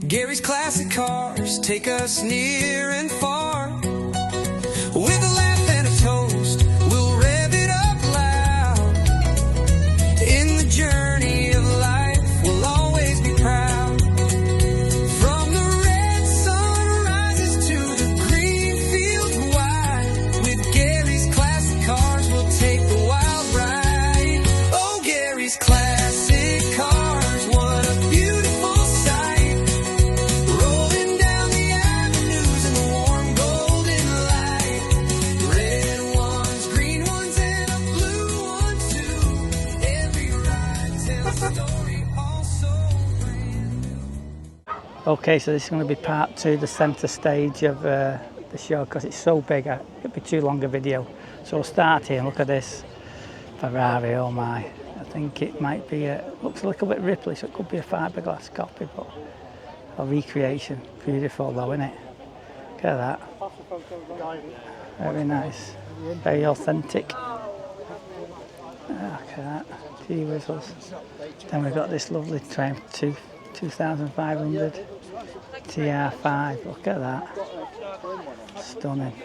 Gary's classic cars take us near and far. With a laugh and a toast, we'll rev it up loud. In the journey of life, we'll always be proud. From the red sunrises to the green fields wide, with Gary's classic cars, we'll take the wild ride. Oh, Gary's classic cars, what a beautiful sight. Rolling down the avenues in the warm golden light. Red ones, green ones, and a blue one too. Every ride tells a story, also brand new. Okay, so this is going to be part 2, the centre stage of the show, because it's so big, it'd be too long a video. So we'll start here and look at this Ferrari, oh my. I think it might be, looks a little bit Ripley, so it could be a fiberglass copy, but a recreation. Beautiful though, isn't it? Look at that. Very nice. Very authentic. Look at that. Gee whistles. Then we've got this lovely Triumph 2500 TR5. Look at that. Stunning.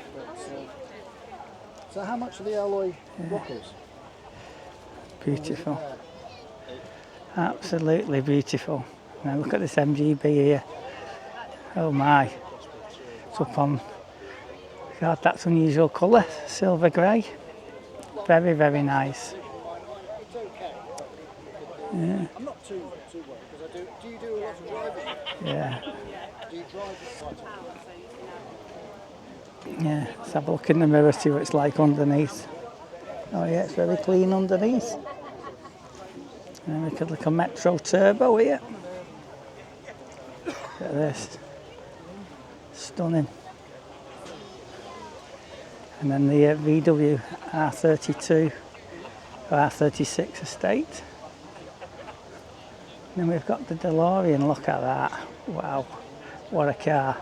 So how much are the alloy rockers? Beautiful. Absolutely beautiful. Now look at this MGB here. Oh my. It's up on, God, that's unusual colour, silver grey. Very, very nice. Yeah. I'm not too worried because do you do a lot of driving? Yeah. Do you drive? Yeah. Let's have a look in the mirror, see what it's like underneath. Oh yeah, it's very clean underneath. And we could look at Metro Turbo here. Look at this. Stunning. And then the VW R32 or R36 estate. And then we've got the DeLorean, look at that. Wow, what a car.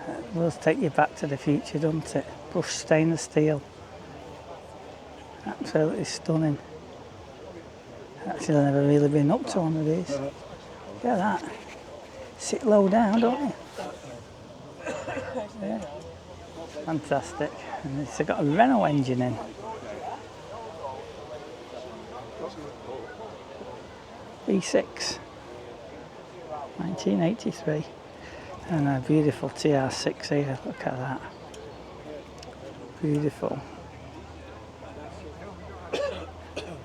It will take you back to the future, doesn't it? Brushed stainless steel. Absolutely stunning. Actually, I've never really been up to one of these. Look at that. Sit low down, don't you? Yeah. Fantastic. And it's got a Renault engine in. V6. 1983. And a beautiful TR6 here. Look at that. Beautiful.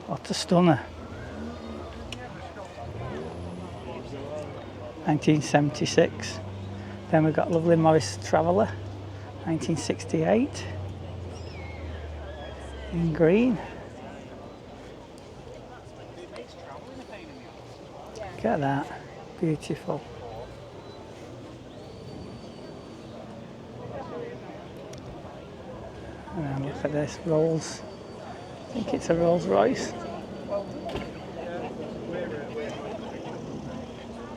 What a stunner. 1976. Then we've got lovely Morris Traveller, 1968. In green. Look at that. Beautiful. And then look at this, Rolls. I think it's a Rolls Royce.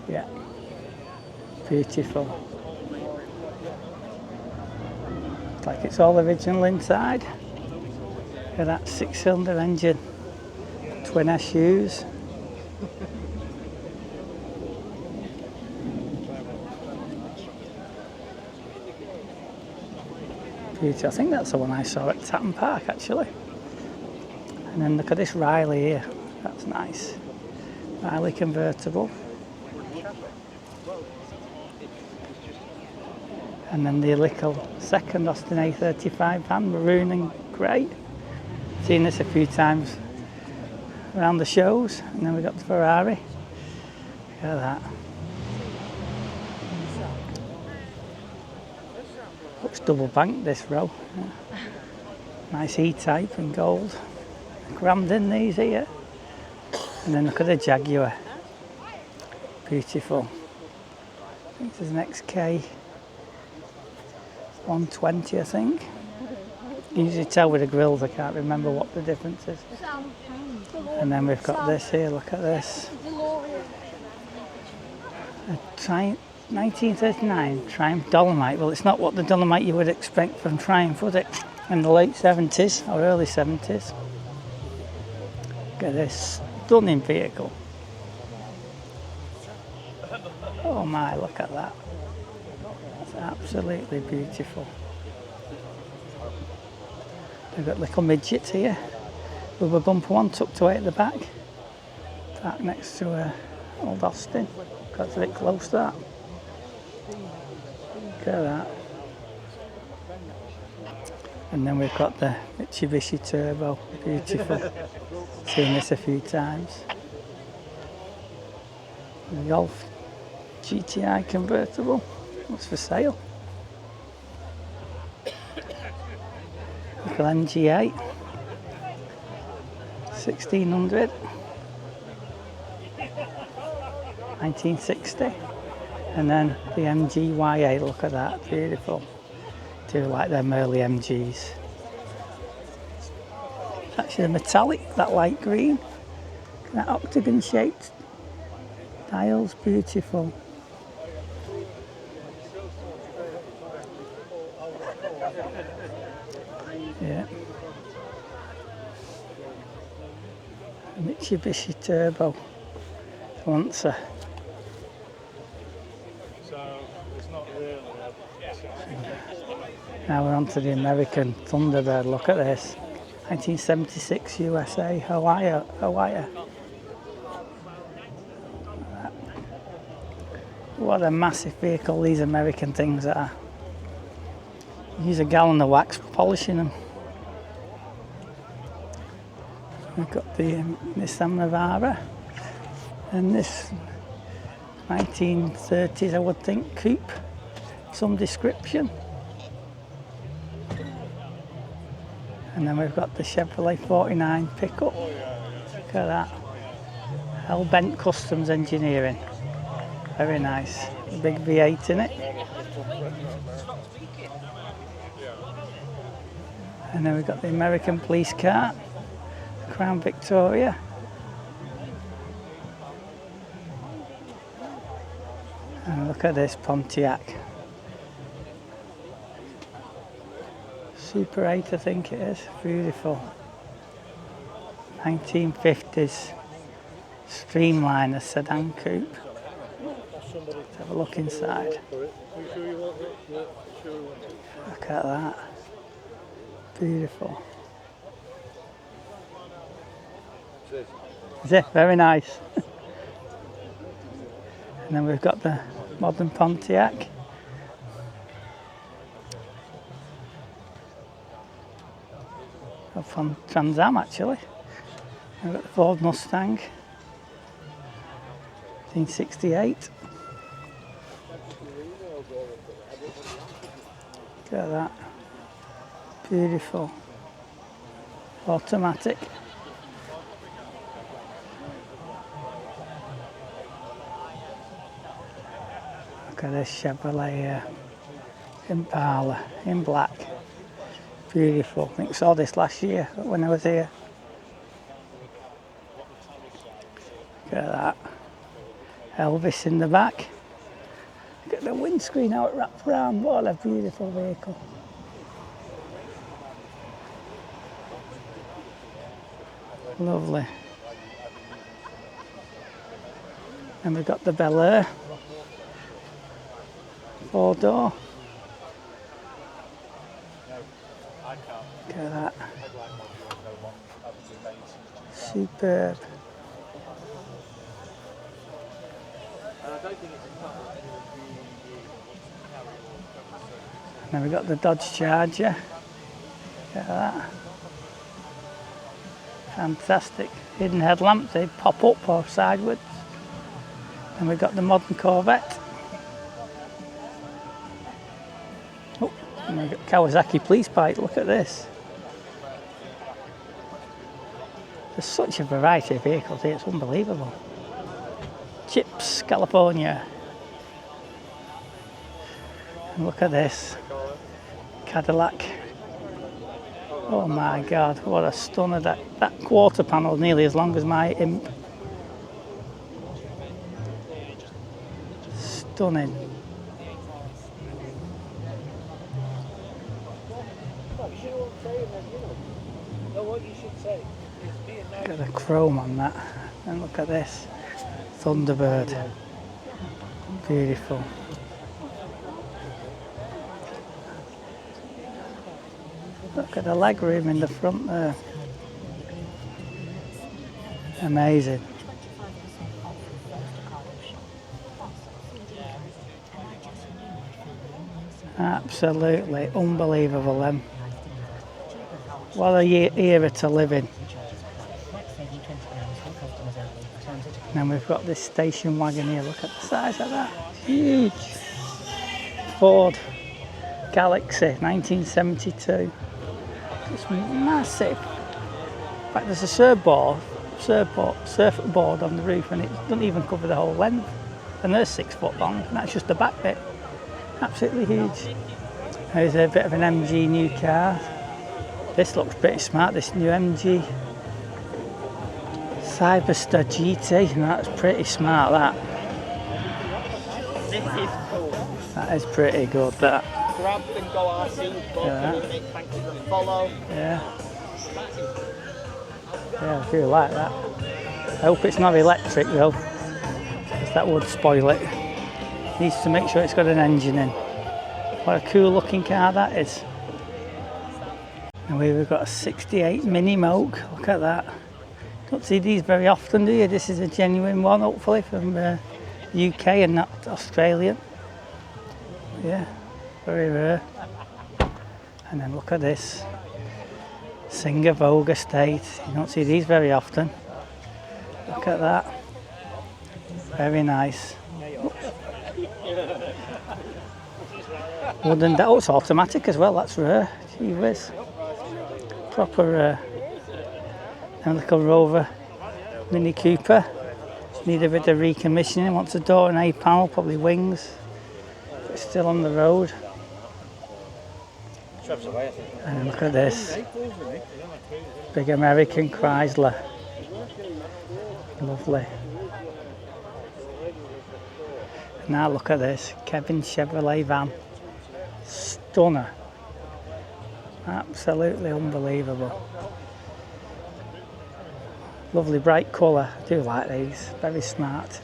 Yeah, beautiful. Looks like it's all original inside. Look at that 6-cylinder engine, twin SUs. Beautiful. I think that's the one I saw at Tatton Park actually. And then look at this Riley here, that's nice. Riley convertible. And then the little second Austin A35 van, maroon and grey. Seen this a few times around the shows. And then we've got the Ferrari. Look at that. Looks double banked this row. Yeah. Nice E-type in gold. Crammed in these here. And then look at the Jaguar. Beautiful. I think this is an XK 120, I think. You usually tell with the grills, I can't remember what the difference is. And then we've got this here, look at this. A 1939 Triumph Dolomite. Well, it's not what the Dolomite you would expect from Triumph, would it? In the late 70s or early 70s. Look at this stunning vehicle. Oh my, look at that. It's absolutely beautiful. They've got little midgets here with a bumper one tucked away at the back. Parked next to Old Austin. Got a bit close to that. Look at that. And then we've got the Mitsubishi Turbo. Beautiful. Seen this a few times. The Golf GTI convertible. What's for sale? Little MG8. 1600. 1960. And then the MGYA, look at that, beautiful. Do like them early MGs. It's actually metallic, that light green. That octagon shaped dials, beautiful. Yeah. Mitsubishi Turbo. Lancer. Now we're on to the American Thunderbird. Look at this. 1976 USA, Hawaii. What a massive vehicle these American things are. Use a gallon of wax for polishing them. We've got the Nissan Navara and this 1930s, I would think, coupe, some description. And then we've got the Chevrolet 49 pickup. Look at that. Hell-bent Customs Engineering. Very nice. A big V8 in it. And then we've got the American police car, Crown Victoria. And look at this Pontiac. Super 8, I think it is. Beautiful. 1950s Streamliner sedan coupe. Let's have a look inside. Look at that. Beautiful. Is it? Very nice. And then we've got the modern Pontiac. From Trans Am actually. We've got the Ford Mustang. 1968. Look at that. Beautiful. Automatic. Look at this Chevrolet Impala in black. Beautiful. I think I saw this last year when I was here. Look at that. Elvis in the back. Look at the windscreen how it wraps around. What a beautiful vehicle. Lovely. And we've got the Bel Air. 4-door. Look at that. Superb. And then we've got the Dodge Charger. Look at that. Fantastic. Hidden headlamps, they pop up or sideways. And we've got the modern Corvette. Oh, and we've got Kawasaki police bike, look at this. There's such a variety of vehicles here, it's unbelievable. Chips, California. And look at this. Cadillac. Oh my God, what a stunner. That quarter panel is nearly as long as my Imp. Stunning. Look at the chrome on that. And look at this. Thunderbird. Beautiful. Look at the leg room in the front there. Amazing. Absolutely unbelievable then. What a era to live in. And then we've got this station wagon here. Look at the size of that. Huge. Ford Galaxy 1972. It's massive. In fact, there's a surfboard on the roof, and it doesn't even cover the whole length. And they're 6 foot long, and that's just the back bit. Absolutely huge. There's a bit of an MG new car. This looks pretty smart, this new MG Cyberster GT, and that's pretty smart, that. This is cool. That is pretty good, that. Grab and go RC, make thanks for the follow. Yeah. Yeah, I do like that. I hope it's not electric though, because that would spoil it. Needs to make sure it's got an engine in. What a cool looking car that is. And we've got a 68 Mini Moke, look at that. Don't see these very often, do you? This is a genuine one, hopefully, from UK and not Australian. Yeah, very rare. And then look at this. Singer Vogue Estate. You don't see these very often. Look at that. Very nice. Wooden, oh, it's automatic as well, that's rare. Gee whiz. Proper little Rover Mini Cooper. Just need a bit of recommissioning. Wants a door and A panel, probably wings. But it's still on the road. And look at this. Big American Chrysler. Lovely. Now look at this. Kevin Chevrolet van. Stunner. Absolutely unbelievable. Lovely bright colour. I do like these. Very smart.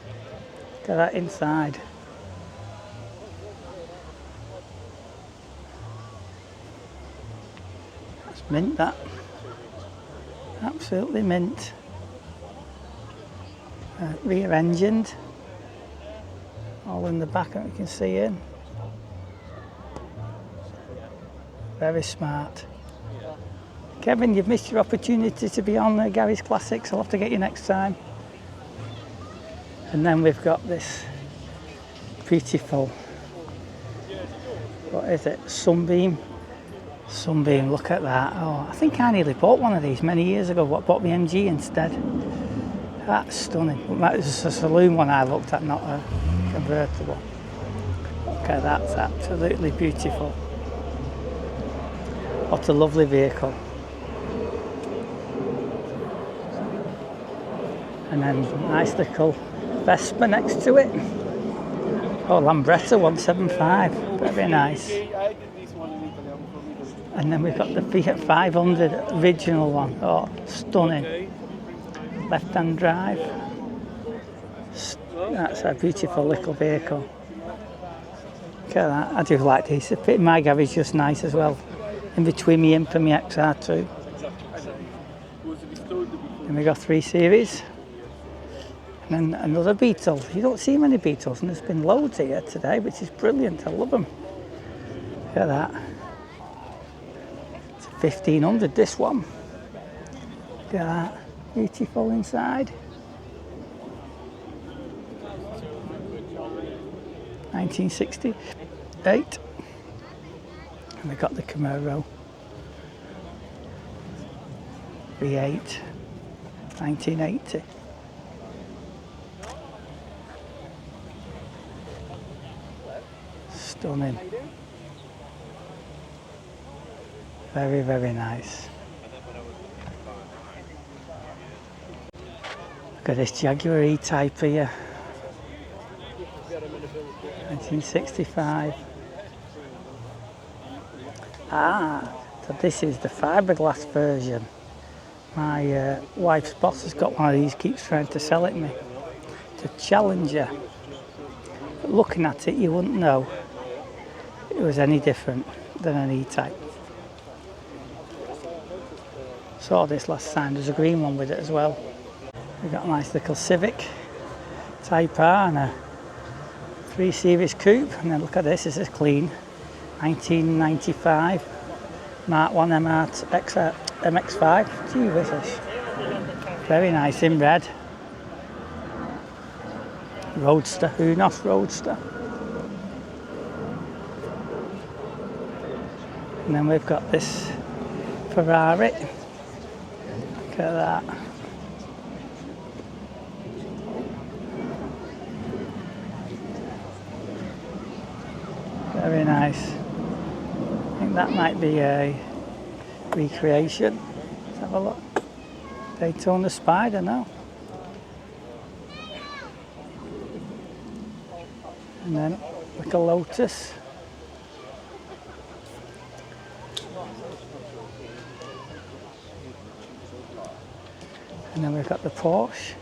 Look at that inside. That's mint, that. Absolutely mint. Rear engined. All in the back that you can see in. Very smart. Kevin, you've missed your opportunity to be on Gary's Classics. I'll have to get you next time. And then we've got this beautiful, what is it, Sunbeam. Sunbeam, look at that. Oh, I think I nearly bought one of these many years ago, but bought the MG instead. That's stunning. That was a saloon one I looked at, not a convertible. Look at that, it's absolutely beautiful. What a lovely vehicle. And then nice little Vespa next to it. Oh, Lambretta 175, very nice. And then we've got the Fiat 500 original one. Oh, stunning. Left-hand drive. That's a beautiful little vehicle. Look at that. I do like these. The fit in my garage is just nice as well. In between me and my XR2. And we got 3 Series. And then another Beetle. You don't see many Beetles, and there's been loads here today, which is brilliant. I love them. Look at that. It's a 1500, this one. Look at that. Beautiful inside. 1968. And we've got the Camaro. V8. 1980. Stunning. Very, very nice. Look at this Jaguar E-Type here. 1965. Ah, so this is the fiberglass version. My wife's boss has got one of these, keeps trying to sell it me. It's a Challenger. But looking at it, you wouldn't know it was any different than an E-Type. Saw this last time, there's a green one with it as well. We've got a nice little Civic Type R and a 3 Series coupe, and then look at this, this is clean 1995 Mark 1 MX-5. Gee whizzes, very nice in red. Roadster, Unos Roadster. And then we've got this Ferrari. Look at that. Very nice. I think that might be a recreation. Let's have a look. Daytona Spider now. And then like a Lotus. And then we've got the Porsche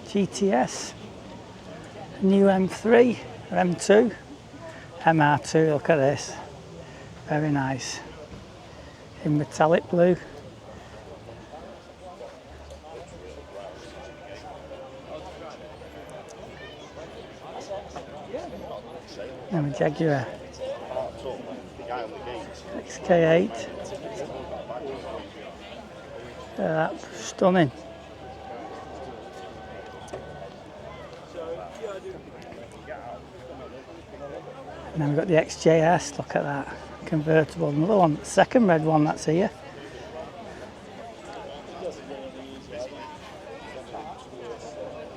GTS, new M3 or M2, MR2, look at this, very nice, in metallic blue. And a Jaguar XK8. Stunning. And then we've got the XJS, look at that, convertible. Another one, second red one that's here.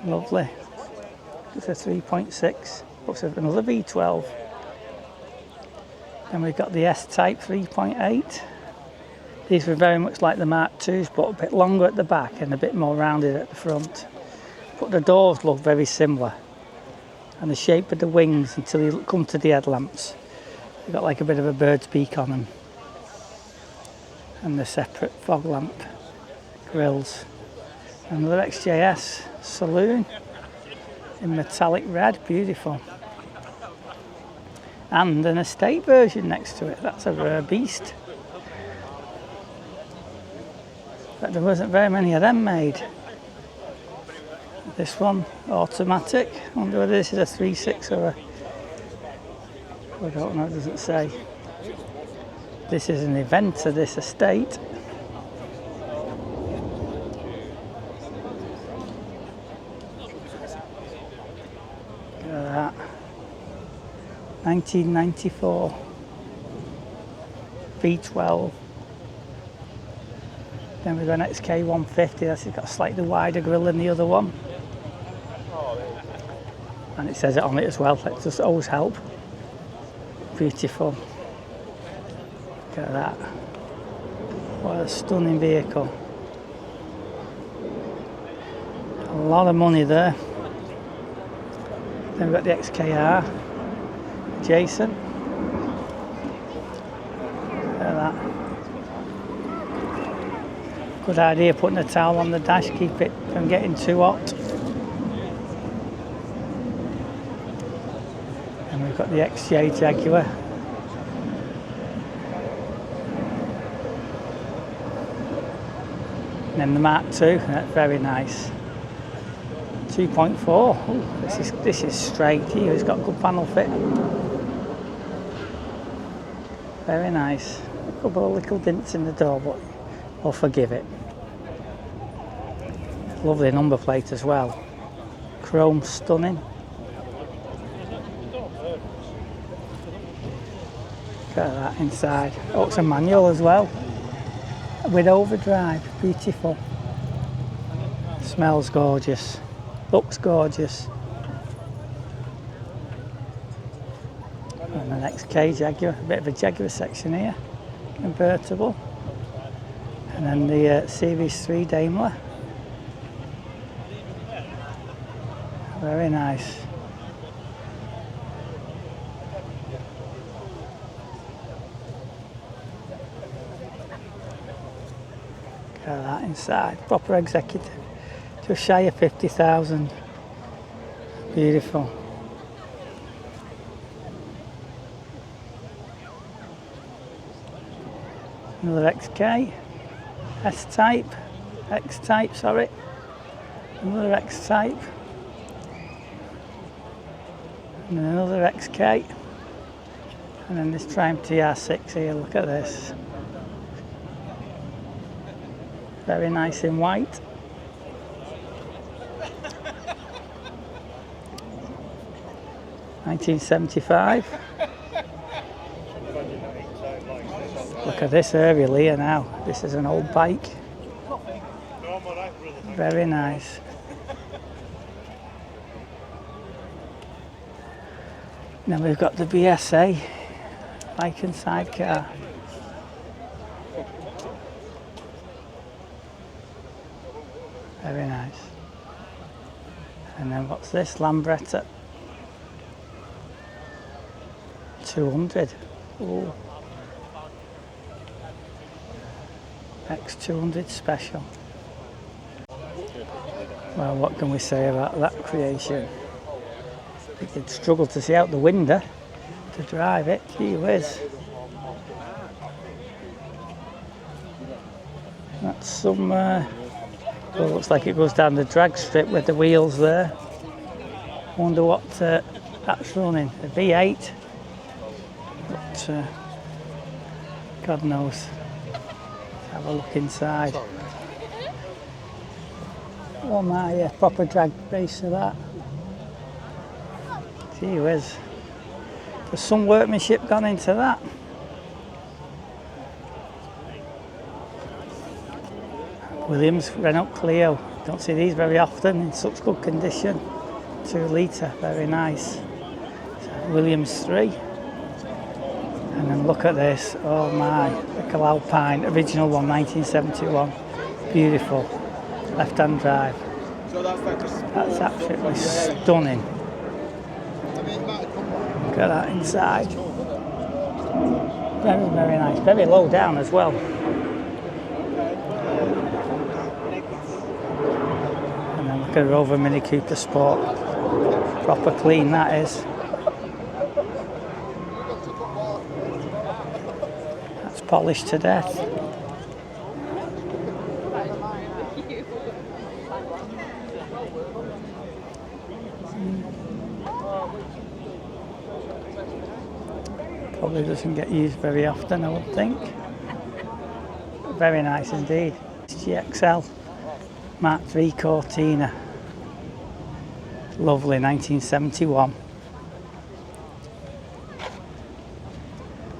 Lovely. It's a 3.6, looks like another V12. Then we've got the S-Type 3.8. These were very much like the Mark IIs, but a bit longer at the back and a bit more rounded at the front. But the doors look very similar. And the shape of the wings until you come to the headlamps. They've got like a bit of a bird's beak on them. And the separate fog lamp grills. Another XJS saloon in metallic red, beautiful. And an estate version next to it, that's a rare beast. But there wasn't very many of them made. This one, automatic. I wonder whether this is a 3.6 or a... I don't know, it doesn't say. This is an event of this estate. Look at that. 1994. V12. Then we've got an XK150, that's got a slightly wider grille than the other one. And it says it on it as well, that does always help. Beautiful. Look at that. What a stunning vehicle. A lot of money there. Then we've got the XKR. Jason. Look at that. Good idea putting a towel on the dash, keep it from getting too hot. And we've got the XJ Jaguar. And then the Mark II, that's very nice. 2.4. Ooh, this is straight here, it's got good panel fit. Very nice. A couple of little dents in the door, but I'll forgive it. Lovely number plate as well. Chrome stunning. Look at that inside. Oh, it's a manual as well. With overdrive. Beautiful. Smells gorgeous. Looks gorgeous. And the next K Jaguar. A bit of a Jaguar section here. Convertible. And then the Series 3 Daimler. Very nice. Look at that inside. Proper executive. Just shy of 50,000. Beautiful. Another XK, S-type, X-type, sorry. Another X-type. And then another XK. And then this Triumph TR6 here, look at this. Very nice in white. $1975. Look at this area here now. This is an old bike. Very nice. Then we've got the BSA bike and sidecar. Very nice. And then what's this? Lambretta 200. Ooh. X200 special. Well, what can we say about that creation? We did struggle to see out the window to drive it. Gee whiz. That's some, well, looks like it goes down the drag strip with the wheels there. Wonder what that's running. A V8. But God knows. Have a look inside. Oh my, proper drag race of that. Gee whiz. There's some workmanship gone into that. Williams Renault Clio. Don't see these very often in such good condition. 2 litre, very nice. So Williams 3. And then look at this, oh my, the Alpine, original one, 1971. Beautiful, left-hand drive. That's absolutely stunning. Look at that inside. Very, very nice, very low down as well. And then look at Rover Mini Cooper Sport. Proper clean that is. Polished to death. Probably doesn't get used very often, I would think. Very nice indeed. GXL Mark III Cortina. Lovely, 1971.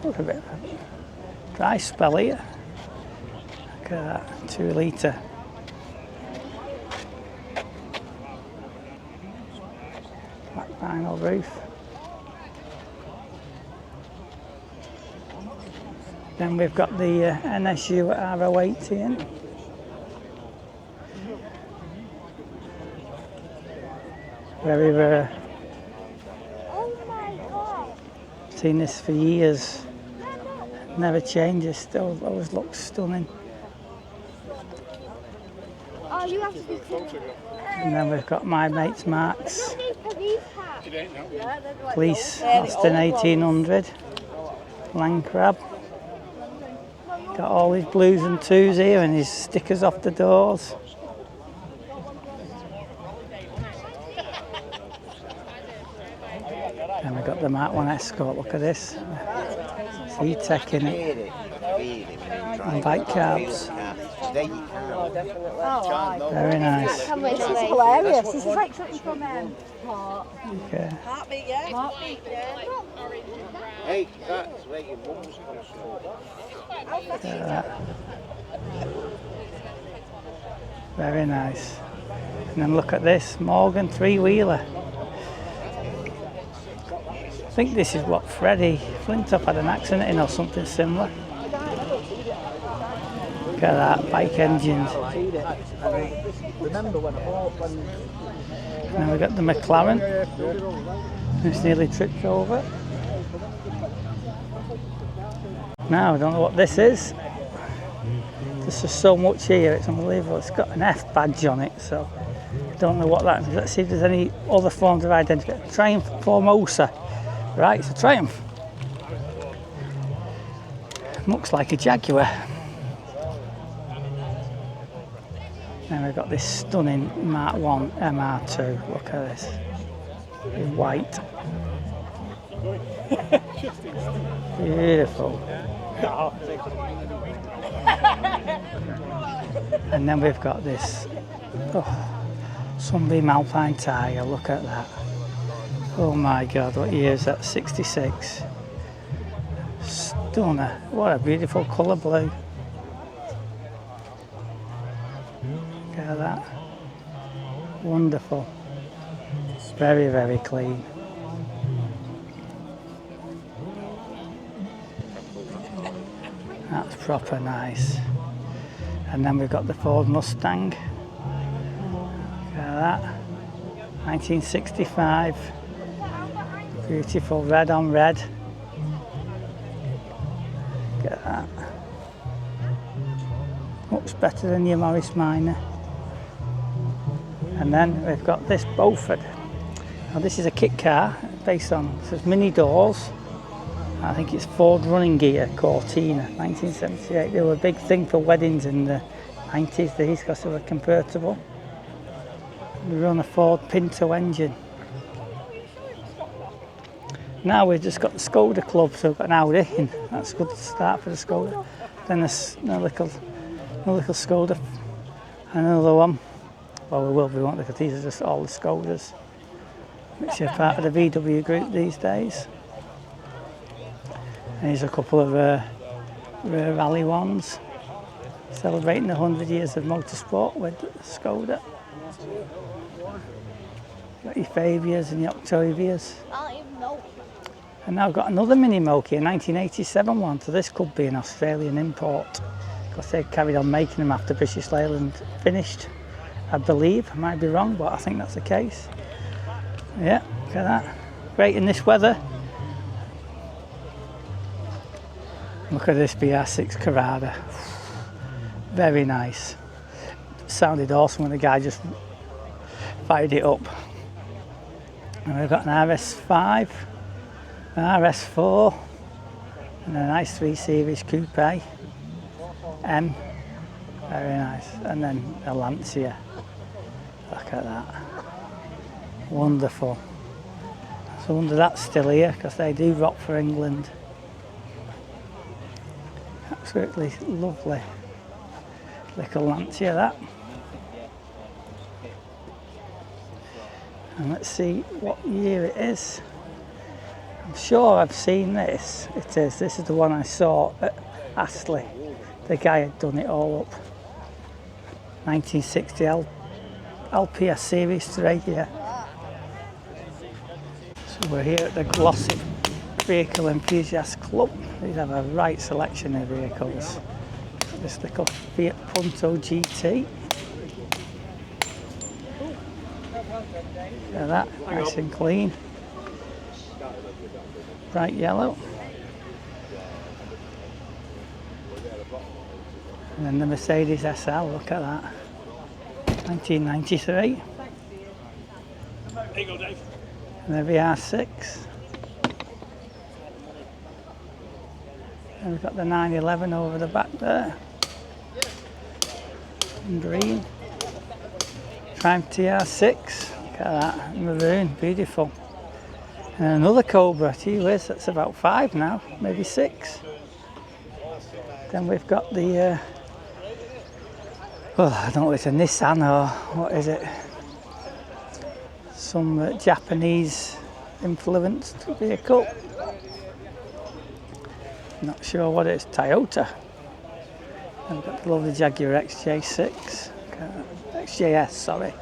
Look a bit. Dry spell here. Look at that, 2 litre. Black vinyl roof. Then we've got the NSU R018. Very rare. Oh my God. Seen this for years. Never changes, still always looks stunning. Oh, you have to be And then we've got my mate's Marks. Police Austin 1800. Land Crab. Got all his blues and twos here and his stickers off the doors. And we've got the Mark 1 Escort, look at this. E-Tech in it. And bike carbs. Very nice. This is hilarious. This is like something from Okay. Heartbeat, yeah? Heartbeat, yeah. Hey, that's where your mum's comes from. Very nice. And then look at this, Morgan 3-wheeler. I think this is what Freddie Flintoff had an accident in or something similar. Look at that, bike engines. Remember when I bought when... And then we've got the McLaren, who's nearly tripped over. Now, I don't know what this is. There's just so much here, it's unbelievable. It's got an F badge on it, so Don't know what that is. Let's see if there's any other forms of identification. Triumph Formosa. Right, it's a Triumph. Looks like a Jaguar. Then we've got this stunning Mark 1 MR2. Look at this. In white. Beautiful. And then we've got this Sunbeam Alpine Tiger. Look at that. Oh my God, what year is that? 66. Stunner. What a beautiful colour blue. Look at that. Wonderful. Very, very clean. That's proper nice. And then we've got the Ford Mustang. Look at that. 1965. Beautiful red on red. Look at that. Looks better than your Morris Minor. And then we've got this Beaufort. Now this is a kit car based on, it says mini doors. I think it's Ford Running Gear Cortina, 1978. They were a big thing for weddings in the 90s, these, because they were convertible. They run a Ford Pinto engine. Now we've just got the Skoda Club, so we've got an Audi, and that's a good start for the Skoda. Then there's a little Skoda, another one. Well, we will be, won't we, because these are just all the Skodas, which are part of the VW group these days. And here's a couple of rare rally ones, celebrating the 100 years of motorsport with Skoda. Got your Fabias and your Octavias. I don't even know. And now I've got another Mini Moki, a 1987 one, so this could be an Australian import, because they carried on making them after British Leyland finished, I believe. I might be wrong, but I think that's the case. Yeah, look at that. Great in this weather. Look at this BR6 Carrara. Very nice. Sounded awesome when the guy just fired it up. And we've got an RS5, an RS4, and a nice 3 Series Coupe M. Very nice. And then a Lancia. Look at that. Wonderful. So I wonder that's still here, because they do rock for England. Absolutely lovely little Lancia, that. And let's see what year it is. I'm sure I've seen this. It is. This is the one I saw at Astley. The guy had done it all up. 1960 LPS Series 3, yeah. So we're here at the Glossy Vehicle Enthusiast Club. These have a right selection of vehicles. This little Fiat Punto GT. Look at that, nice and clean. Bright yellow. And then the Mercedes SL, look at that. 1993. There you go, Dave. And the VR6. And we've got the 911 over the back there. In green. Triumph TR6. Look at that, maroon, beautiful. And another Cobra, gee whiz, that's about 5 now, maybe 6. Then we've got the, I don't know if it's a Nissan or what is it? Some Japanese influenced vehicle. Not sure what it's, Toyota. And we've got the lovely Jaguar XJ6, XJS, sorry.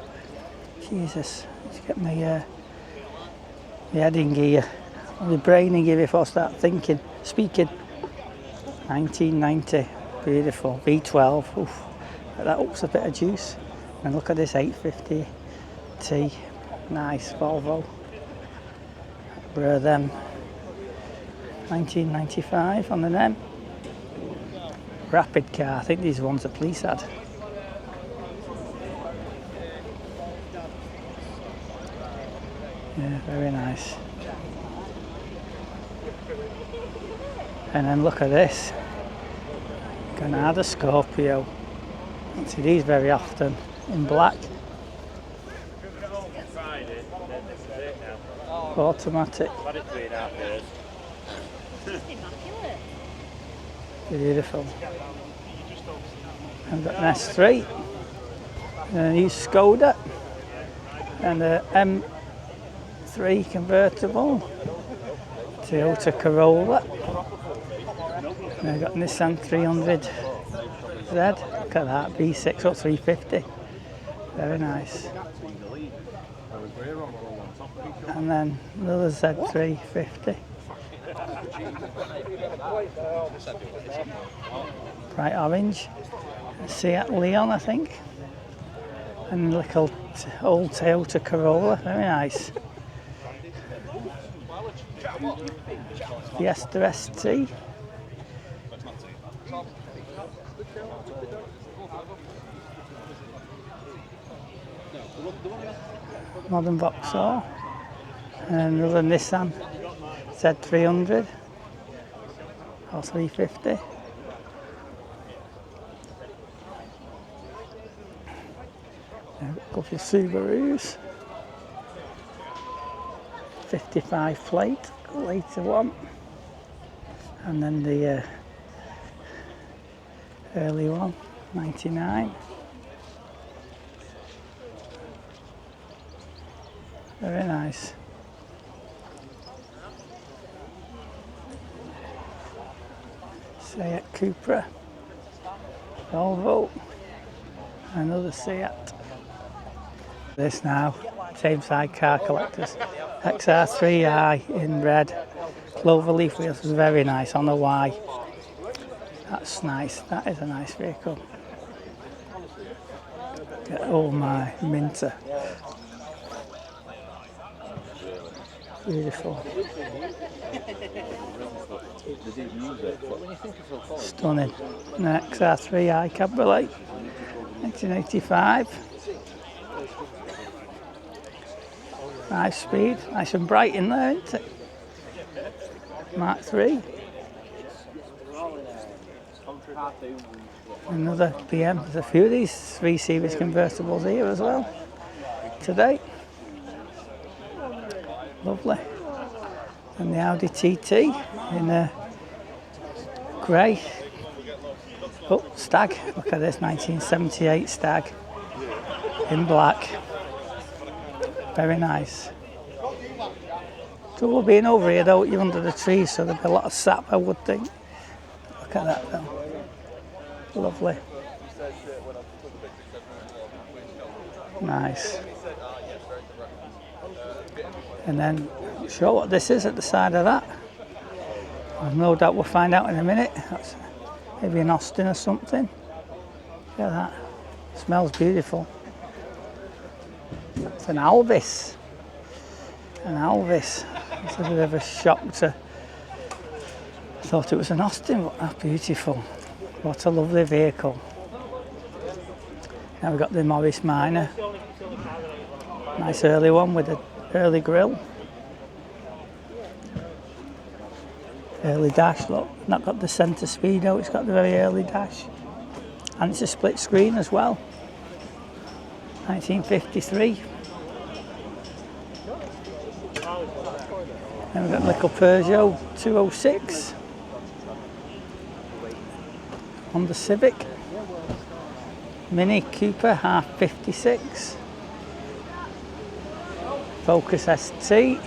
Jesus, let's get my head in gear, my brain in gear before I start thinking, speaking. 1990, beautiful, V12, oof, that ups a bit of juice. And look at this 850T, nice Volvo. Where are them? 1995 on the M. Rapid car, I think these ones the police had. Yeah, very nice. And then look at this. Granada Scorpio. Don't see these very often in black. Automatic. Beautiful. I've got an S3. And a new Skoda. And a M3 convertible. Toyota Corolla. And I've got Nissan 300Z. Look at that, B6 or 350. Very nice. And then another Z350. Bright orange. Seat Leon, I think. And a little old Toyota Corolla. Very nice. Fiesta ST. Modern Vauxhall. And another Nissan Z300 or 350. A couple of Subarus. 55 plate, later one. And then the early one, 99. Very nice. Seat Cupra, Volvo, another Seat. This now, same side car collectors. XR3i in red, cloverleaf wheels, very nice on the Y. That's nice, that is a nice vehicle. Oh my, Minter. Beautiful. Stunning. An XR3i Cabriolet, 1985. 5 speed, nice and bright in there, isn't it? Mark 3. Another BM. There's a few of these 3 Series convertibles here as well today. Lovely. And the Audi TT in grey. Oh, Stag. Look at this, 1978 Stag in black. Very nice. Trouble being over here though, you're under the trees, so there'll be a lot of sap, I would think. Look at that though. Lovely. Nice. And then, I'm not sure what this is at the side of that. I've no doubt we'll find out in a minute. That's maybe an Austin or something. Look at that. Smells beautiful. It's an Alvis. An Alvis. It's a bit of a shock to... I thought it was an Austin, but that's beautiful. What a lovely vehicle. Now we've got the Morris Minor. Nice early one with an early grille. Early dash, look. Not got the centre speedo, it's got the very early dash. And it's a split screen as well. 1953. Then we've got a little Peugeot 206. Honda Civic. Mini Cooper half 56. Focus ST.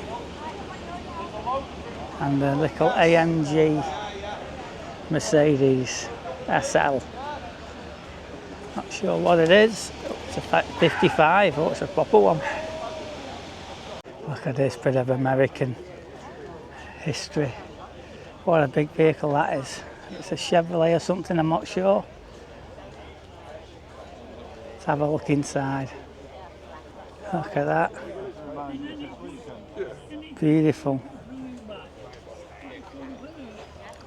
And a little AMG Mercedes SL. Not sure what it is. It's a 55, oh, it's a proper one. Look at this bit of American history. What a big vehicle that is. It's a Chevrolet or something, I'm not sure. Let's have a look inside. Look at that. Beautiful.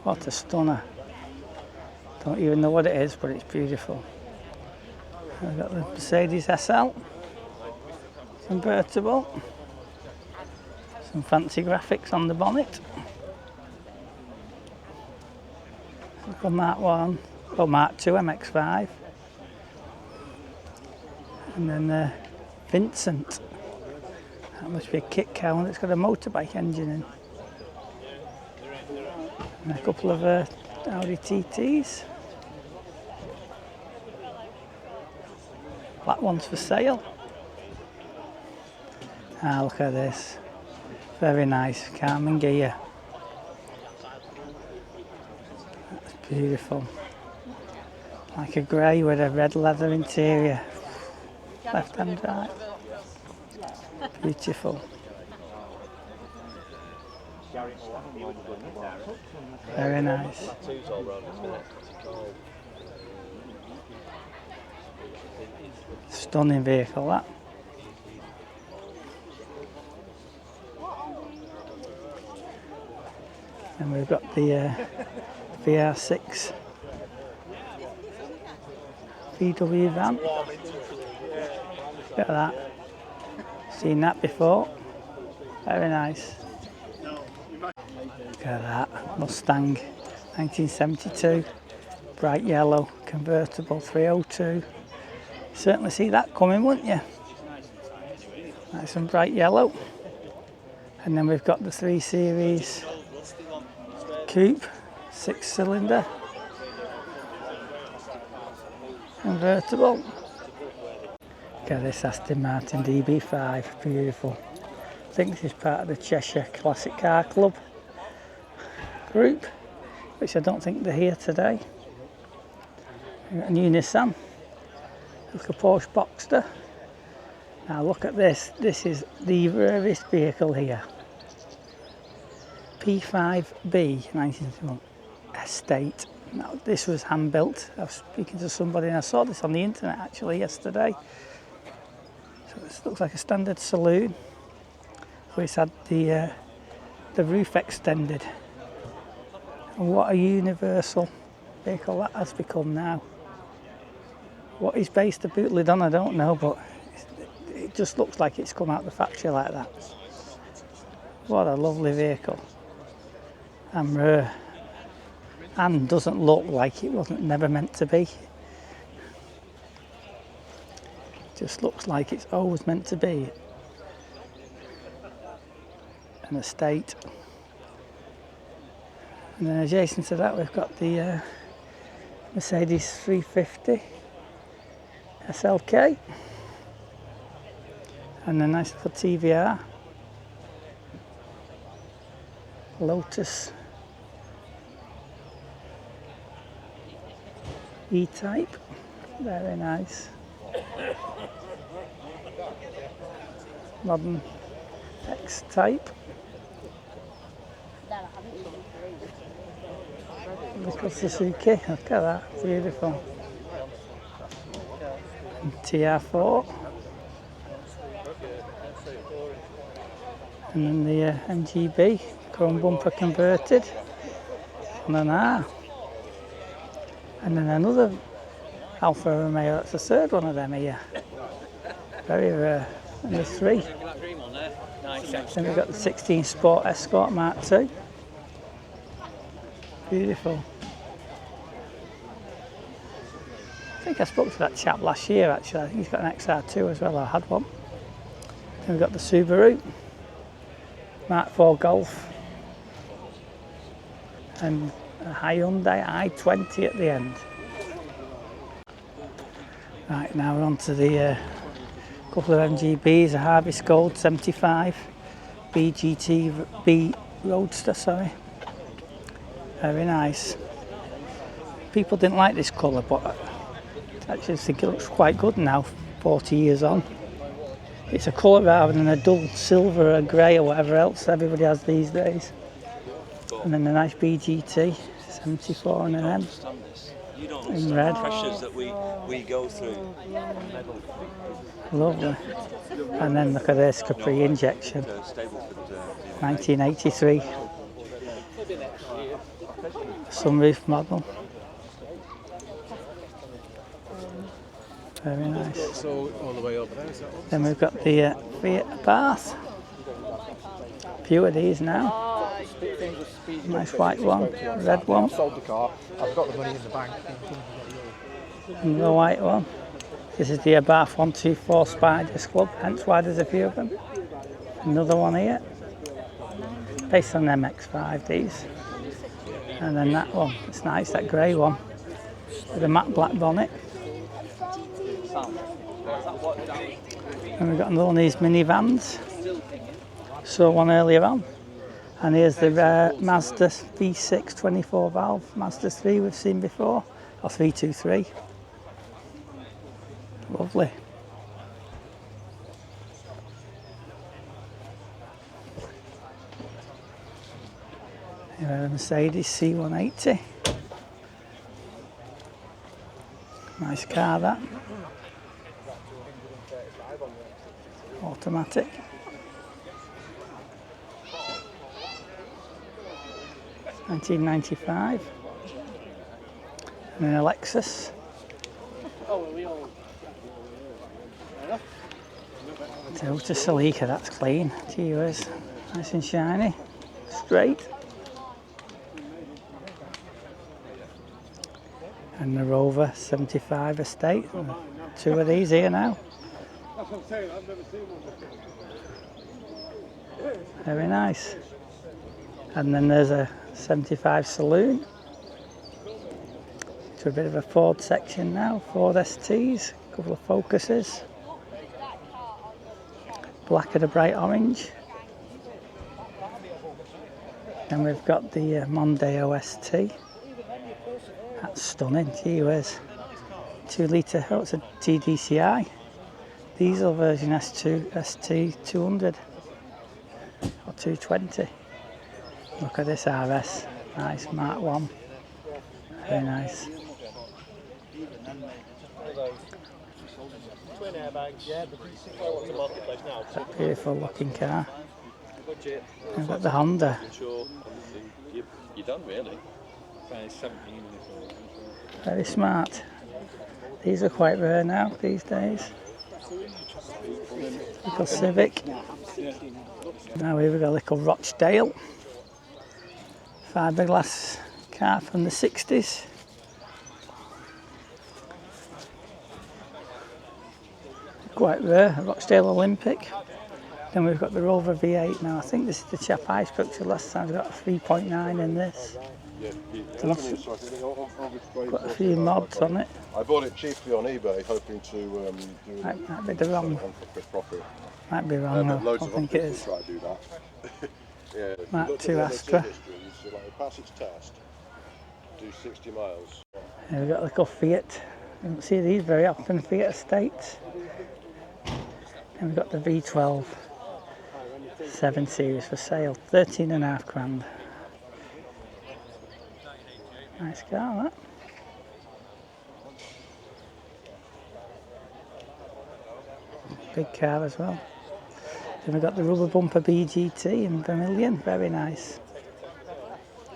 What a stunner. Don't even know what it is, but it's beautiful. I've got the Mercedes SL. Convertible. Some fancy graphics on the bonnet. Look on Mark 1, or Mark 2 MX5. And then Vincent. That must be a kit cow, and it's got a motorbike engine in. And a couple of Audi TTs. Black one's for sale. Ah, look at this. Very nice, Carmen gear. That's beautiful. Like a grey with a red leather interior. Left hand drive. Beautiful. Very nice. Stunning vehicle, that. And we've got the VR6 VW van. Look at that. Seen that before. Very nice. Look at that. Mustang 1972. Bright yellow convertible 302. Certainly see that coming, wouldn't you? Nice and bright yellow. And then we've got the 3 Series coupe, 6-cylinder, convertible. Look at this Aston Martin DB5, beautiful. I think this is part of the Cheshire Classic Car Club group, which I don't think they're here today. We've got a new Nissan, look a Porsche Boxster. Now look at this, this is the rarest vehicle here. P5B 1971 Estate. Now this was hand built. I was speaking to somebody and I saw this on the internet actually yesterday. So this looks like a standard saloon. Where it's had the roof extended. And what a universal vehicle that has become now. What is based the boot lid on I don't know, but it just looks like it's come out of the factory like that. What a lovely vehicle. And rare. And doesn't look like it wasn't never meant to be. Just looks like it's always meant to be. An estate. And then adjacent to that we've got the Mercedes 350 SLK. And a nice little TVR. Lotus E-Type, very nice. Modern X-Type. Little Suzuki, look at that, beautiful. And TR4. And then the MGB, chrome bumper converted on an R. And then another Alfa Romeo, that's the third one of them here. Very rare. And there's 3. Then we've got the 16 Sport Escort Mark II. Beautiful. I think I spoke to that chap last year actually. I think he's got an XR2 as well, I had one. Then we've got the Subaru Mark IV Golf. And a Hyundai i20 at the end. Right, now we're on to the couple of MGBs, a Harvest Gold 75, B Roadster, sorry. Very nice. People didn't like this colour, but I actually think it looks quite good now, 40 years on. It's a colour rather than a dull silver or grey or whatever else everybody has these days. And then a nice BGT 74 and an M in red. Pressures that we go through. Lovely. And then look at this Capri injection, 1983 sunroof model. Very nice. So all the way over there, is that all? Then we've got the Fiat Abarth. Few of these now. Nice white one, red one. Sold the car. I've got the money in the bank. Another white one. This is the Abarth 124 Spiders Club, hence why there's a few of them. Another one here. Based on MX-5 these. And then that one, it's nice, that grey one. With a matte black bonnet. And we've got another one of these minivans. Saw one earlier on. And here's the Mazda V6 24 valve, Mazda 3 we've seen before, or 323. Lovely. Here a Mercedes C180. Nice car that. Automatic. $1995. And then a Lexus. Toyota Celica, that's clean. Gee whiz. Nice and shiny. Straight. And the Rover 75 Estate. Two of these here now. Very nice. And then there's a 75 Saloon. To a bit of a Ford section now. Ford STs, a couple of Focuses. Black and a bright orange. Then we've got the Mondeo ST. That's stunning, gee whiz. 2 litre, oh, it's a TDCI. Diesel version ST200 or 220. Look at this RS, nice Mark 1, very nice. That beautiful looking car. I've got the Honda. You're done really. Very smart. These are quite rare now these days. Little Civic. Now we've got a little Rochdale. Fiberglass car from the 60s. Quite rare, a Rochdale Olympic. Then we've got the Rover V8 now. I think this is the chap I spoke to last time. We've got a 3.9 in this. Got a few mods on it. I bought it cheaply on eBay, hoping to do might be the wrong. profit. Might be wrong. I don't think it is. Try to do that. Yeah, Mark 2 Astra. So like, pass its test, do 60 miles. Yeah, we've got a little Fiat. You don't see these very often, Fiat Estates. And we've got the V12 7 Series for sale, 13.5 grand. Nice car, that. Big car as well. Then we've got the rubber bumper BGT in Vermilion, very nice.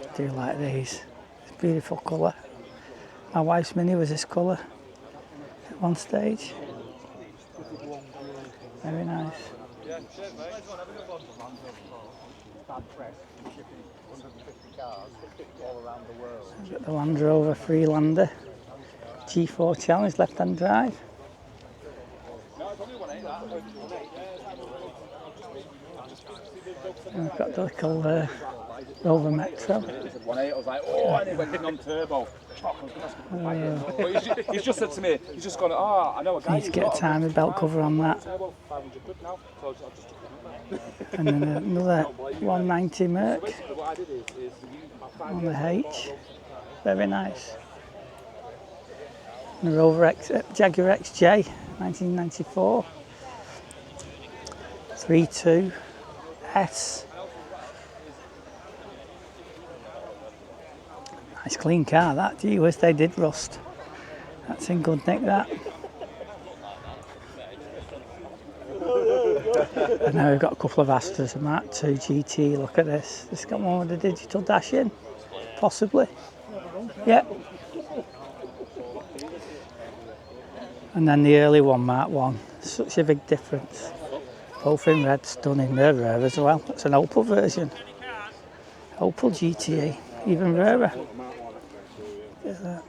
I do like these. It's a beautiful colour. My wife's Mini was this colour at one stage. Very nice. We've got the Land Rover Freelander G4 Challenge left-hand drive. And we've got the little Rover Metro. He's just said to me, he's just gone, oh, I know a guy. Need to get a timing belt cover on that. And then another 190 Merc on the H. Very nice. And the Rover Jaguar XJ, 1994. 3.2 S. Nice clean car that, gee whiz, they did rust. That's in good nick that. And now we've got a couple of Astras, a Mark II GT, look at this. This got one with a digital dash in, possibly. Yep. And then the early one, Mark 1, such a big difference. Both in red, stunning. They're rare as well. It's an Opel version. Opel GTE, even rarer. Look at that.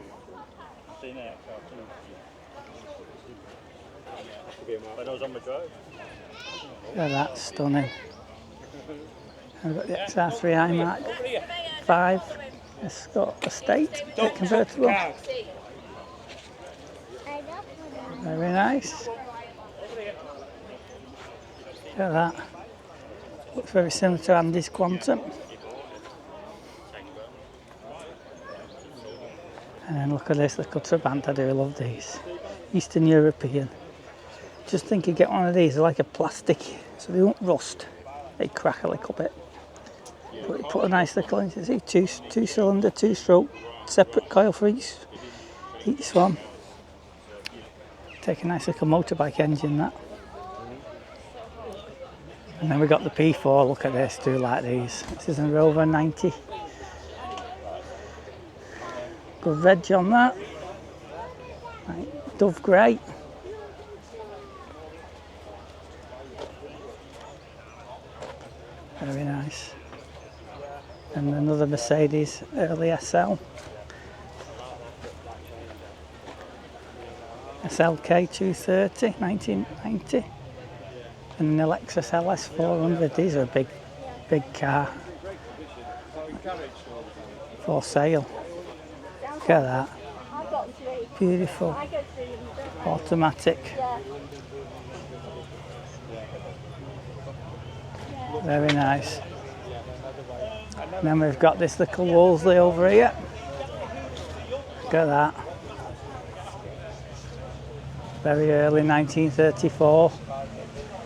Look at that, stunning. I've got the XR3i Mark 5 Escort Estate, convertible. Very nice. Look at that. Looks very similar to Andy's Quantum. And then look at this, the Trabant. I do love these. Eastern European. Just think you get one of these, they're like a plastic, so they won't rust. They crack a little bit. But you put a nice little, you see, two cylinder, 2-stroke, separate coil for each one. Take a nice little motorbike engine, that. And then we got the P4, look at this, do like these. This is a Rover 90. Good reg on that. Right, Dove grey. Very nice. And another Mercedes early SL. SLK 230, 1990. And an Lexus LS 400. These are a big car. For sale. Look at that. Beautiful. Automatic. Very nice. And then we've got this little Wolseley over here. Look at that. Very early 1934.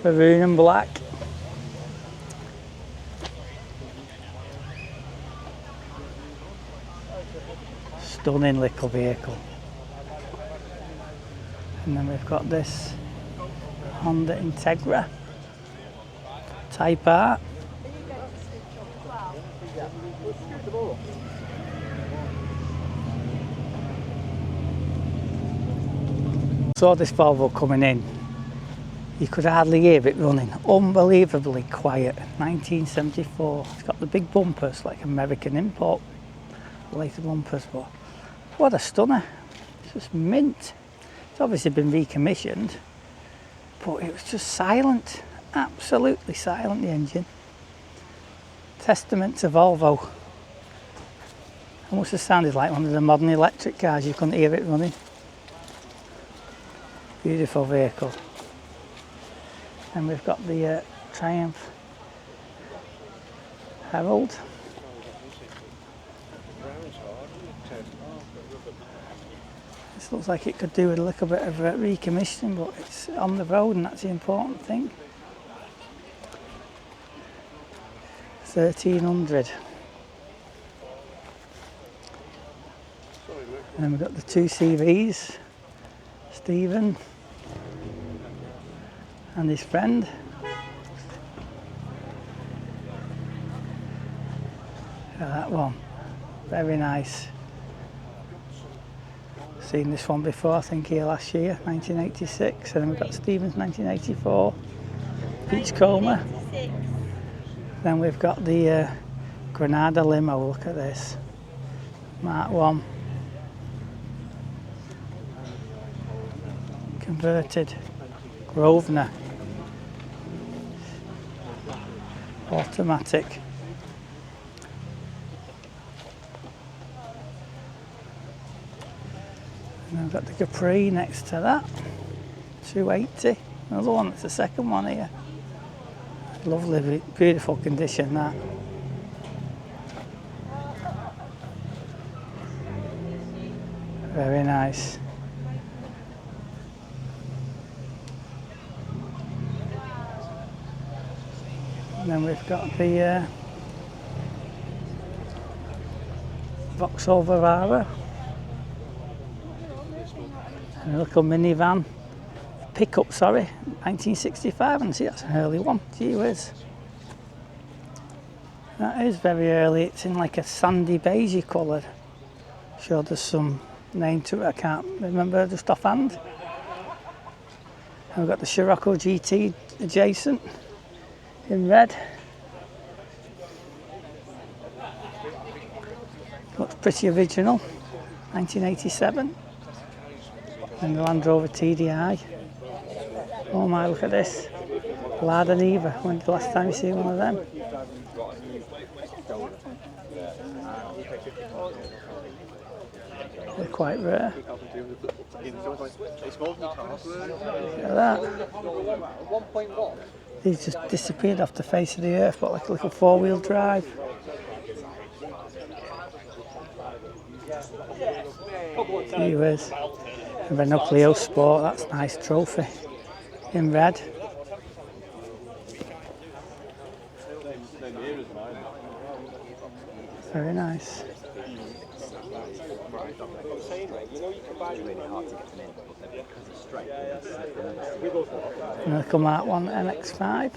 Maroon and black. Stunning little vehicle. And then we've got this Honda Integra Type R. Saw this Volvo coming in. You could hardly hear it running. Unbelievably quiet. 1974. It's got the big bumpers like American import later bumpers, but what a stunner. It's just mint. It's obviously been recommissioned, but it was just silent. Absolutely silent, the engine. Testament to Volvo. It must have sounded like one of the modern electric cars. You couldn't hear it running. Beautiful vehicle. And we've got the Triumph Herald. This looks like it could do with a little bit of recommissioning, but it's on the road and that's the important thing. 1300. And then we've got the two CVs, Stephen and his friend. Look at that one, very nice. Seen this one before, I think here last year, 1986, and then we've got Stephen's 1984, Beachcomber. Then we've got the Granada limo, look at this, Mark 1. Converted, Grosvenor. Automatic. And then we've got the Capri next to that, 280. Another one, it's the second one here. Lovely, beautiful condition that. Very nice. And then we've got the Vauxhall Carrera. And a little minivan. Pickup, sorry, 1965, and see that's an early one, gee whiz. That is very early, it's in like a sandy beigey colour. Sure there's some name to it, I can't remember just offhand. And we've got the Scirocco GT adjacent in red. Looks pretty original, 1987. And the Land Rover TDI. Oh my, look at this. Lada Niva. When's the last time you see one of them? They're quite rare. Look at that. These just disappeared off the face of the earth, but like a little four-wheel drive. Gee whiz. And Renault Clio Sport, that's a nice trophy in red. Very nice. And look on that one, MX-5.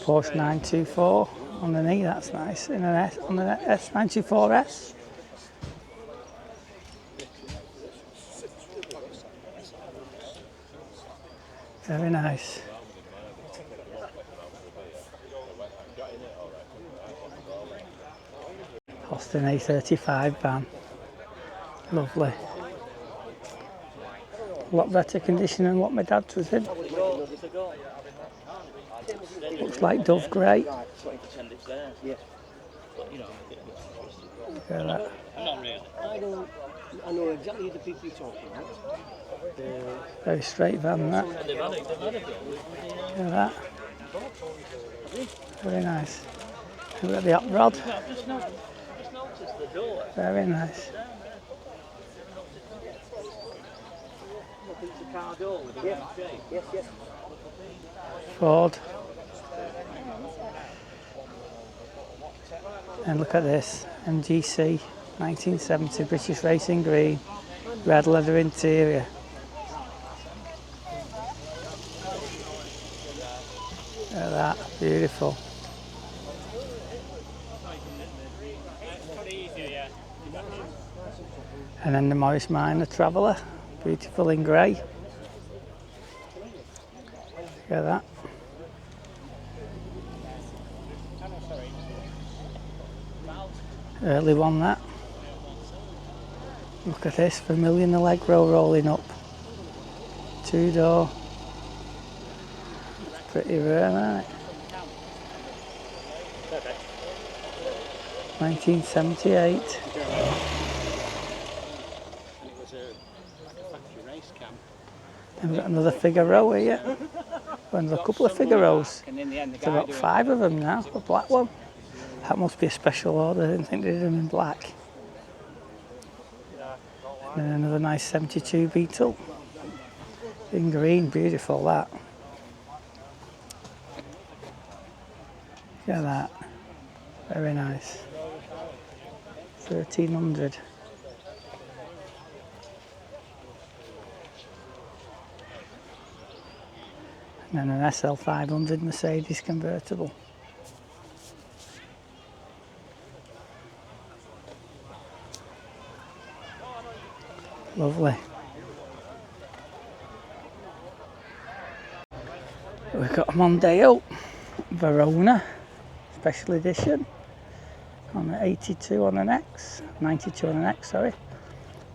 Porsche 924 on the knee, that's nice. In an S, on the S924S. Very nice. Austin A35 van. Lovely. A lot better condition than what my dad's was in. Looks like Dove Grey. Look at that. I know exactly the people you're talking about. Very straight van, that. Look at that. Very nice. We've got the hot rod. Very nice. Ford. And look at this, MGC 1970 British Racing Green, red leather interior. Look at that, beautiful. And then the Morris Minor Traveller, beautiful in grey. Look at that. Early one, that. Look at this, Vermilion Allegro rolling up. Two-door. Pretty rare, isn't it? 1978. And we've got another Figaro here. And a couple of Figaros. There's about 5 of them now, a black one. That must be a special order, I didn't think they did them in black. And then another nice 72 Beetle. In green, beautiful that. Look at that. Very nice. 1300. And then an SL500 Mercedes convertible. Lovely. We've got a Mondeo Verona special edition on the 82 on an X, 92 on an X, sorry.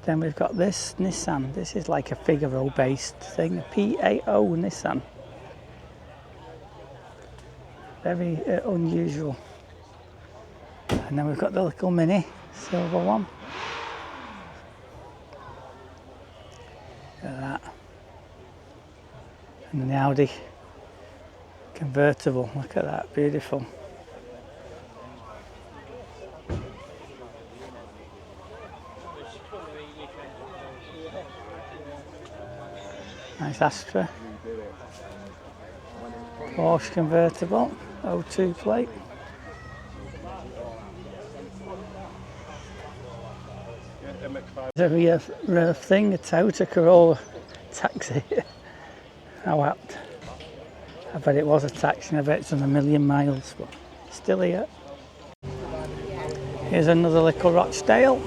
Then we've got this Nissan. This is like a Figaro based thing, a PAO Nissan. Very unusual. And then we've got the little Mini silver one. Look at that. And then the Audi convertible. Look at that, beautiful. Nice Astra. Porsche convertible, 02 plate. There's a rare thing, a Toyota Corolla taxi. How apt. I bet it was a taxi and I bet it's on 1,000,000 miles, but still here. Here's another little Rochdale.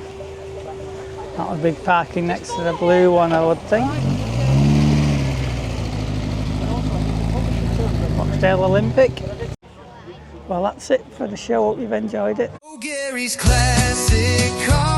Not a big parking next to the blue one, I would think. Clydesdale Olympic. Well, that's it for the show. Hope you've enjoyed it. Oh, Gary's classic car.